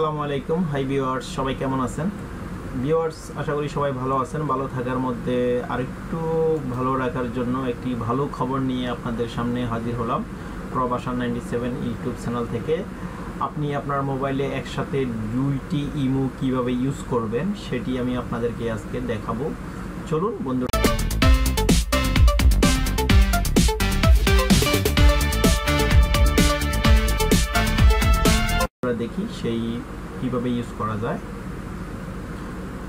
আসসালামু আলাইকুম। Hi viewers, সবাই কেমন আছেন? ভিউয়ার্স, আশা করি সবাই ভালো আছেন। ভালো থাকার মধ্যে আরেকটু ভালো রাখার জন্য একটি ভালো খবর নিয়ে আপনাদের সামনে হাজির হলাম প্রবাসা 97 ইউটিউব চ্যানেল থেকে। আপনি আপনার মোবাইলে একসাথে দুইটি ইমো কিভাবে ইউজ করবেন সেটি আমি আপনাদেরকে আজকে দেখাবো। চলুন বন্ধু, দেখি সেই কিভাবে ইউজ করা যায়।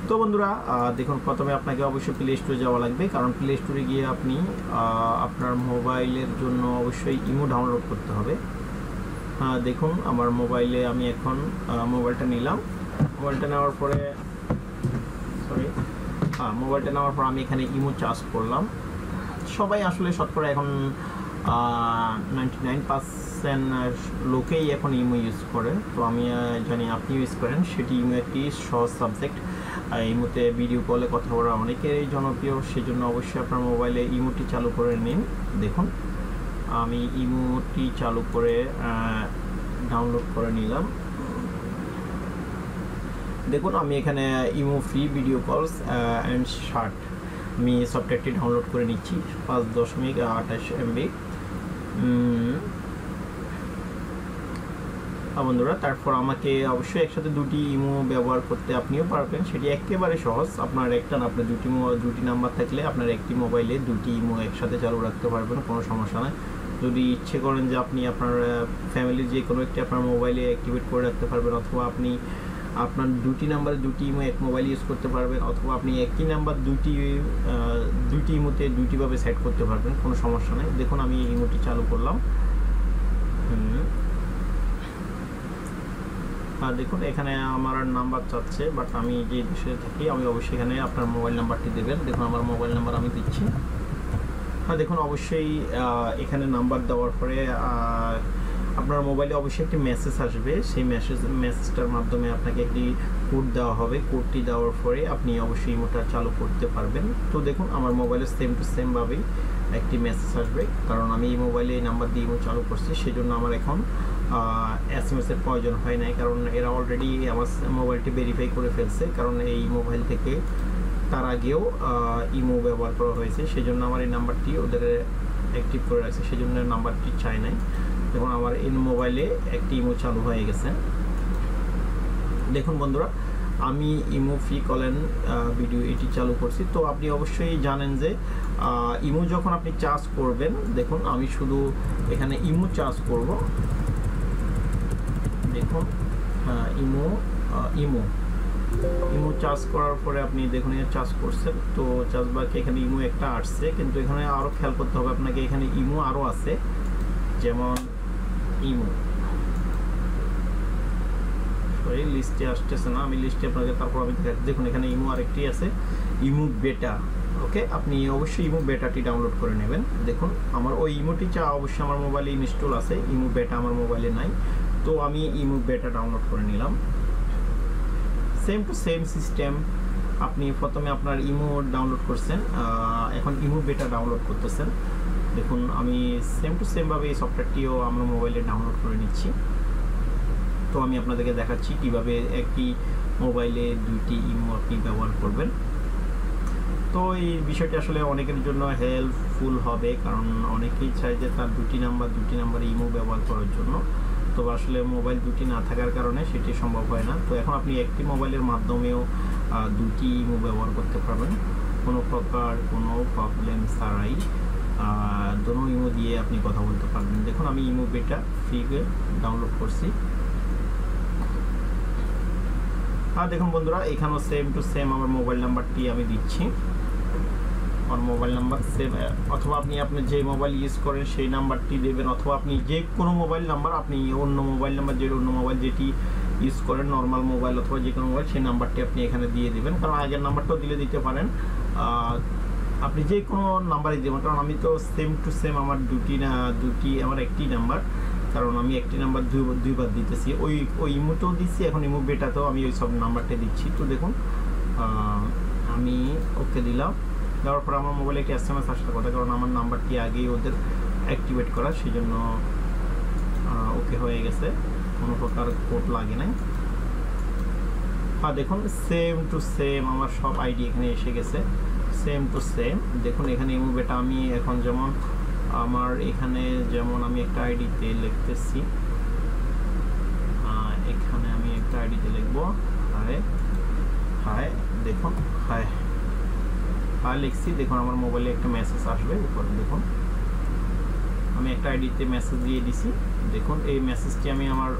তো বন্ধুরা দেখুন, প্রথমে আপনাকে অবশ্যই প্লে স্টোরে যাওয়া লাগবে, কারণ প্লে স্টোরে গিয়ে আপনি আপনার মোবাইলের জন্য অবশ্যই ইমো ডাউনলোড করতে হবে। দেখুন, আমার মোবাইলে আমি এখন মোবাইলটা নিলাম। মোবাইলটা নেওয়ার পর আমি এখানে ইমো চার্জ করলাম। সবাই আসলে শতকরা এখন 99% লোকেই এখন ইমো ইউজ করে। তো আমি জানি আপনি ইউজ করেন। সেটি ইমো একটি সহজ সাবজেক্ট। ইমোতে ভিডিও কলে কথা বলা অনেকেরই জনপ্রিয়, সেজন্য অবশ্যই আপনার মোবাইলে ইমোটি চালু করে নিন। দেখুন, আমি ইমোটি চালু করে ডাউনলোড করে নিলাম। দেখুন, আমি এখানে ইমো ফ্রি ভিডিও কলস অ্যান্ড শার্ট আমি সফটওয়্যারটি ডাউনলোড করে নিচ্ছি 5.28 MB। বন্ধুরা, তারপর আমাকে অবশ্যই একসাথে দুটি ইমো ব্যবহার করতে আপনিও পারবেন। সেটি একেবারে সহজ। আপনার একটা না, আপনার দুটি নাম্বার থাকলে আপনার একটি মোবাইলে দুটি ইমো একসাথে চালু রাখতে পারবেন, কোনো সমস্যা নয়। যদি ইচ্ছে করেন যে আপনি আপনার ফ্যামিলির যে কোনো একটি আপনার মোবাইলে অ্যাক্টিভেট করে রাখতে পারবেন, অথবা আপনি আপনার দুটি নাম্বারে দুটি ইমো এক মোবাইল ইউজ করতে পারবেন, অথবা আপনি একই নাম্বার দুটি ইমোতে দুইটিভাবে সেট করতে পারবেন, কোনো সমস্যা নেই। দেখুন, আমি ইমোটি চালু করলাম। দেখুন, এখানে আমার নাম্বার চাচ্ছে, বাট আমি যে দেশে থাকি আমি অবশ্যই এখানে আপনার মোবাইল নাম্বারটি দেবেন। দেখুন, আমার মোবাইল নাম্বার আমি দিচ্ছি। দেখুন, অবশ্যই এখানে নাম্বার দেওয়ার পরে আপনার মোবাইলে অবশ্যই একটি মেসেজ আসবে। সেই মেসেজটার মাধ্যমে আপনাকে একটি কোড দেওয়া হবে। কোডটি দেওয়ার পরে আপনি অবশ্যই ইমোটা চালু করতে পারবেন। তো দেখুন, আমার মোবাইলে সেম টু সেম ভাবেই একটি মেসেজ আসবে, কারণ আমি এই মোবাইলে এই নাম্বার দিয়ে ইমো চালু করছি। সেজন্য আমার এখন SMS এর প্রয়োজন হয় নাই, কারণ এরা অলরেডি আমার মোবাইলটি ভেরিফাই করে ফেলছে, কারণ এই মোবাইল থেকে তার আগেও ইমো ব্যবহার করা হয়েছে। সেজন্য আমার এই নাম্বারটি ওদের অ্যাক্টিভ করে রাখছে, সেজন্য নাম্বারটি চাই নাই। দেখুন, আমার এই মোবাইলে একটি ইমো চালু হয়ে গেছে। দেখুন বন্ধুরা, আমি imo free call and video এটি চালু করছি। তো আপনি অবশ্যই জানেন যে ইমো যখন আপনি চার্জ করবেন, দেখুন আমি শুধু এখানে ইমো চার্জ করব। দেখুন, ইমো চার্জ করার পরে আপনি দেখুন চার্জ করছেন। তো চার্জ বাকি এখানে ইমো একটা আসছে, কিন্তু এখানে আরও খেয়াল করতে হবে আপনাকে। এখানে ইমো আরও আছে, যেমন ইমো লিস্টে আসতেছে না, আমি লিস্টে আপনাকে তারপর আমি দেখুন এখানে ইমো আরেকটি আছে, ইমো বেটা। ওকে, আপনি অবশ্যই ইমো বেটাটি ডাউনলোড করে নেবেন। দেখুন, আমার ওই ইমোটি অবশ্যই আমার মোবাইলে ইনস্টল আছে, ইমো বেটা আমার মোবাইলে নাই। তো আমি ইমো বেটা ডাউনলোড করে নিলাম। Same to same system. আপনি প্রথমে আপনার ইমো ডাউনলোড করছেন, এখন ইমো বেটা ডাউনলোড করতেছেন। দেখুন, আমি সেম টু সেমভাবে এই সফটওয়্যারটিও আমার মোবাইলে ডাউনলোড করে নিচ্ছি। তো আমি আপনাদেরকে দেখাচ্ছি কিভাবে একটি মোবাইলে দুইটি ইমো আপনি ব্যবহার করবেন। তো এই বিষয়টি আসলে অনেকের জন্য হেল্পফুল হবে, কারণ অনেকেই চায় যে তার দুটি নাম্বার ইমো ব্যবহার করার জন্য। তো আসলে মোবাইল দুটি না থাকার কারণে সেটি সম্ভব হয় না। তো এখন আপনি একটি মোবাইলের মাধ্যমেও দুটি ইমো ব্যবহার করতে পারবেন, কোনো প্রকার কোনো প্রবলেম ছাড়াই দোনো ইমো দিয়ে আপনি কথা বলতে পারবেন। দেখুন, আমি ইমো বেটা ফ্রিতে ডাউনলোড করছি। দেখুন বন্ধুরা, এখানেও সেম টু সেম আমার মোবাইল নাম্বারটি আমি দিচ্ছি। আমার মোবাইল নাম্বার সেম, অথবা আপনি যে মোবাইল ইউজ করেন সেই নাম্বারটি দেবেন, অথবা আপনি যে কোনো মোবাইল নাম্বার, আপনি অন্য মোবাইল যেটি ইউজ করেন, নর্মাল মোবাইল অথবা যে কোনো মোবাইল, সেই নাম্বারটি আপনি এখানে দিয়ে দেবেন। কারণ আগের নাম্বারটাও দিতে পারেন, আপনি যে কোনো নাম্বারই দেবেন, কারণ আমি তো সেম টু সেম আমার আমার একটি নাম্বার, কারণ আমি একটি নাম্বার দুইবার দিতেছি। ওই ইমোতেও দিচ্ছি, এখন ইমো বেটাতেও আমি ওই সব নাম্বারটা দিচ্ছি। তো দেখুন, আমি ওকে দিলাম। দেওয়ার পর আমার মোবাইলে একটি SMS আসার কথা, কারণ আমার নাম্বারটি আগেই ওদের অ্যাক্টিভেট করা, সেই জন্য ওকে হয়ে গেছে, কোনো প্রকার কোড লাগে নাই। হ্যাঁ দেখুন সেম টু সেম আমার সব আইডি এখানে এসে গেছে, সেম টু সেম। দেখুন এখানে ইমো বেটা আমি এখন যেমন আমার এখানে যেমন আমি একটা আইডিতে লিখতেছি, এখানে আমি একটা আইডিতে লিখবো হাই হাই, দেখুন হাই হাই লিখছি। দেখুন আমার মোবাইলে একটা মেসেজ আসবে উপরে, দেখুন আমি একটা আইডিতে মেসেজ দিয়ে দিছি। দেখুন এই মেসেজটি আমি আমার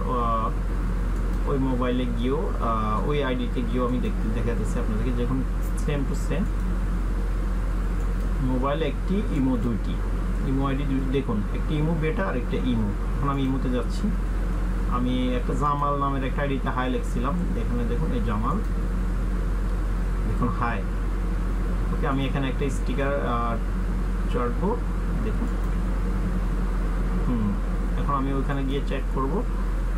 ওই মোবাইলে গিয়েও ওই আইডিতে গিয়েও আমি দেখাতেছি আপনাদেরকে। দেখুন সেম টু সেম মোবাইলে একটি ইমো, দুইটি ইমো আইডি দেখুন, একটি ইমো বেটা আর একটা ইমো। এখন আমি ইমোতে যাচ্ছি, আমি একটা জামাল নামের একটা আইডিতে হাই লিখছিলাম, এখানে দেখুন এই জামাল, দেখুন হাই। ওকে আমি এখানে একটা স্টিকার চাটবো, দেখুন এখন আমি ওখানে গিয়ে চেক করব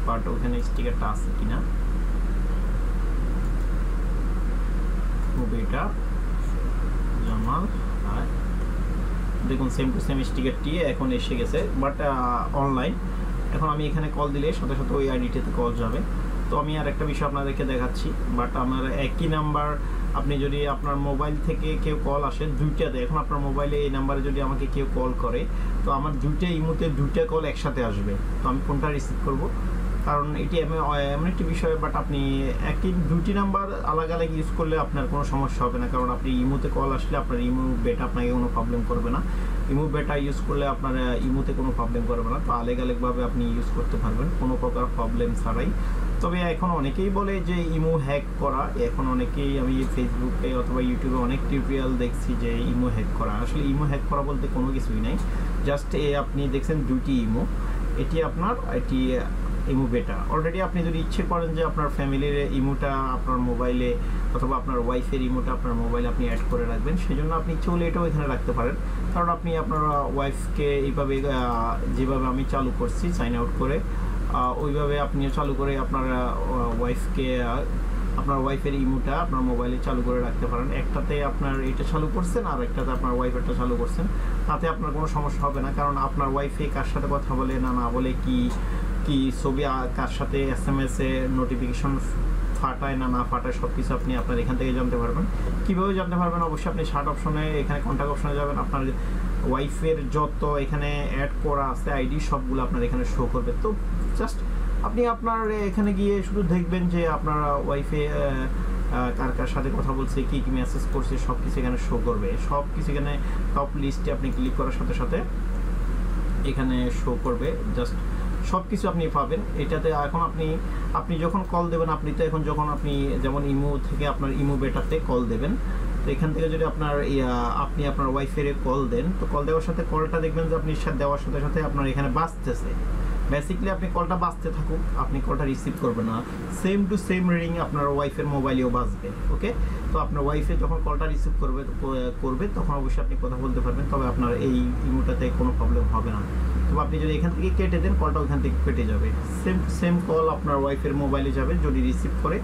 বাট ওখানে স্টিকারটা আছে কিনা। বেটা জামাল হাই, দেখুন সেম টু সেম স্টিকারটি এখন এসে গেছে বাট অনলাইন। এখন আমি এখানে কল দিলে সাথে সাথে ওই আইডিটিতে কল যাবে। তো আমি আর একটা বিষয় আপনাদেরকে দেখাচ্ছি, বাট আমার একই নাম্বার, আপনি যদি আপনার মোবাইল থেকে কেউ কল আসে দুইটাতে, এখন আপনার মোবাইলে এই নাম্বারে যদি আমাকে কেউ কল করে তো আমার দুইটা ইমোতে দুইটা কল একসাথে আসবে, তো আমি কোনটা রিসিভ করব? কারণ এটি এমন একটি বিষয়, বাট আপনি একই দুটি নাম্বার আলাদা আলাদা ইউজ করলে আপনার কোনো সমস্যা হবে না, কারণ আপনি ইমোতে কল আসলে আপনার ইমো বেটা আপনাকে কোনো প্রবলেম করবে না, ইমো বেটা ইউজ করলে আপনার ইমোতে কোনো প্রবলেম করবে না। তো আলাদা আলাদাভাবে আপনি ইউজ করতে পারবেন কোনো প্রকার প্রবলেম ছাড়াই। তবে এখন অনেকেই বলে যে ইমো হ্যাক করা, এখন অনেকেই আমি ফেসবুকে অথবা ইউটিউবে অনেক টিউটোরিয়াল দেখছি যে ইমো হ্যাক করা। আসলে ইমো হ্যাক করা বলতে কোনো কিছুই নাই, জাস্ট আপনি দেখছেন দুইটি ইমো, এটি আপনার এটি ইমো বেটা। অলরেডি আপনি যদি ইচ্ছে করেন যে আপনার ফ্যামিলির ইমোটা আপনার মোবাইলে অথবা আপনার ওয়াইফের ইমোটা আপনার মোবাইলে আপনি অ্যাড করে রাখবেন, সেজন্য আপনি চলে এটাও এখানে রাখতে পারেন। কারণ আপনি আপনার ওয়াইফকে এইভাবে যেভাবে আমি চালু করছি সাইন আউট করে, ওইভাবে আপনি চালু করে আপনার ওয়াইফকে আপনার ওয়াইফের ইমোটা আপনার মোবাইলে চালু করে রাখতে পারেন। একটাতে আপনার এটা চালু করছেন আর একটাতে আপনার ওয়াইফেরটা চালু করছেন, তাতে আপনার কোনো সমস্যা হবে না। কারণ আপনার ওয়াইফে কার সাথে কথা বলে না বলে, কি ছবি কার সাথে SMS এ নোটিফিকেশন ফাটায় না ফাটায়, সব কিছু আপনি আপনার এখান থেকে জানতে পারবেন। কীভাবে জানতে পারবেন? অবশ্যই আপনি সার্চ অপশনে এখানে কন্ট্যাক্ট অপশনে যাবেন, আপনার ওয়াইফের যত এখানে অ্যাড করা আছে আইডি সবগুলো আপনার এখানে শো করবে। তো জাস্ট আপনি আপনার এখানে গিয়ে শুধু দেখবেন যে আপনার ওয়াইফে কার সাথে কথা বলছে, কি মেসেজ করছে, সব কিছু এখানে শো করবে। সব কিছু এখানে টপ লিস্টে আপনি ক্লিক করার সাথে সাথে এখানে শো করবে, জাস্ট সব কিছু আপনি পাবেন এটাতে। এখন আপনি যখন কল দেবেন, আপনি তো এখন যখন আপনি যেমন ইমো থেকে আপনার ইমো বেটাতে কল দেবেন, তো এখান থেকে যদি আপনি আপনার ওয়াইফের কল দেন, তো কল দেওয়ার সাথে কলটা দেখবেন যে আপনি দেওয়ার সাথে সাথে আপনার এখানে বাজতেছে। বেসিক্যালি আপনি কলটা বাজতে থাকুক, আপনি কলটা রিসিভ করবেন না, সেম টু সেম রিং আপনার ওয়াইফের মোবাইলেও বাজবে। ওকে, তো আপনার ওয়াইফে যখন কলটা রিসিভ করবে তখন অবশ্যই আপনি কথা বলতে পারবেন, তবে আপনার এই ইমোটাতে কোনো প্রবলেম হবে না। তবে আপনি যদি এখান থেকে কেটে দেন, কলটা ওইখান থেকে কেটে যাবে, সেম টু সেম কল আপনার ওয়াইফের মোবাইলে যাবে, যদি রিসিভ করে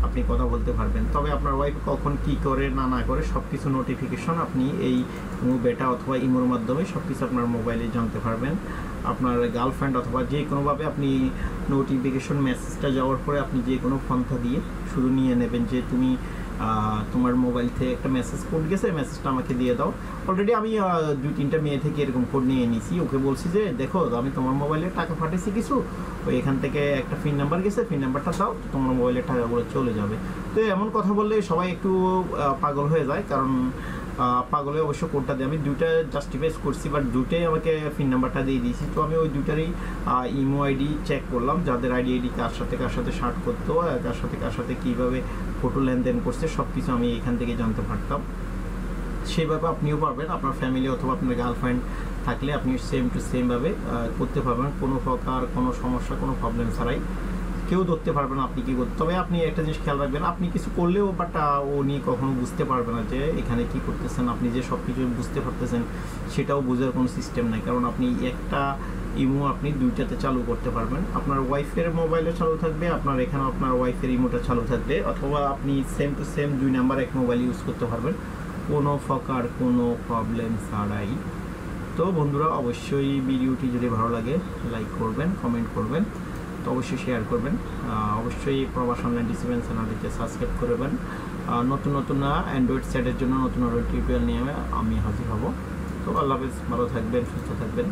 আপনি কথা বলতে পারবেন। তবে আপনার ওয়াইফ কখন কি করে না করে সব কিছু নোটিফিকেশন আপনি এই ইমো বেটা অথবা ইমোর মাধ্যমে সব কিছু আপনার মোবাইলে জানতে পারবেন। আপনার গার্লফ্রেন্ড অথবা যে কোনোভাবে আপনি নোটিফিকেশন মেসেজটা যাওয়ার পরে আপনি যে কোনো পন্থা দিয়ে শুধু নিয়ে নেবেন যে তুমি তোমার মোবাইল থেকে একটা মেসেজ কোড গেছে, মেসেজটা আমাকে দিয়ে দাও। অলরেডি আমি 2-3টা মেয়ে থেকে এরকম কোড নিয়ে নিয়েছি, ওকে বলছি যে দেখো আমি তোমার মোবাইলে টাকা পাঠিয়েছি কিছু, ওই এখান থেকে একটা পিন নাম্বার গেছে, পিন নাম্বারটা দাও, তোমার মোবাইলে টাকাগুলো চলে যাবে। তো এমন কথা বললে সবাই একটু পাগল হয়ে যায়, কারণ পাগলে অবশ্য কোডটা দিয়ে আমি দুইটা জাস্টিফাইজ করছি, বাট দুটোই আমাকে পিন নাম্বারটা দিয়ে দিয়েছি। তো আমি ওই দুটারই ইমো আইডি চেক করলাম, যাদের আইডি কার সাথে শার্ট করতো, কার সাথে কীভাবে ফটো লেনদেন করছে, সব কিছু আমি এখান থেকে জানতে পারতাম। সেভাবে আপনিও পারবেন, আপনার ফ্যামিলি অথবা আপনার গার্লফ্রেন্ড থাকলে আপনি সেম টু সেমভাবে করতে পারবেন, কোনো প্রকার কোনো সমস্যা কোনো প্রবলেম ছাড়াই। কেউ ধরতে পারবে না আপনি কী করতে। তবে আপনি একটা জিনিস খেয়াল রাখবেন, আপনি কিছু করলেও বাট ও নিয়ে কখনো বুঝতে পারবে না যে এখানে কি করতেছেন, আপনি যে সব কিছু বুঝতে পারতেছেন সেটাও বোঝার কোনো সিস্টেম নাই, কারণ আপনি একটা ইমো আপনি দুইটাতে চালু করতে পারবেন। আপনার ওয়াইফের মোবাইলে চালু থাকবে, আপনার এখানে আপনার ওয়াইফের ইমোটা চালু থাকবে, অথবা আপনি সেম টু সেম 2 নাম্বার এক মোবাইল ইউজ করতে পারবেন কোনো প্রকার কোনো প্রবলেম ছাড়াই। তো বন্ধুরা অবশ্যই ভিডিওটি যদি ভালো লাগে লাইক করবেন, কমেন্ট করবেন। তো অবশ্যই শেয়ার করবেন। অবশ্যই প্রবাস অনলাইন ডিসিপ্লিন চ্যানেলটিকে সাবস্ক্রাইব করবেন। নতুন নতুন অ্যান্ড্রয়েড সেটের জন্য নতুন নতুন টিউটোরিয়াল নিয়ে আমি হাজির হব। তো আল্লাহ হাফেজ, ভালো থাকবেন, সুস্থ থাকবেন।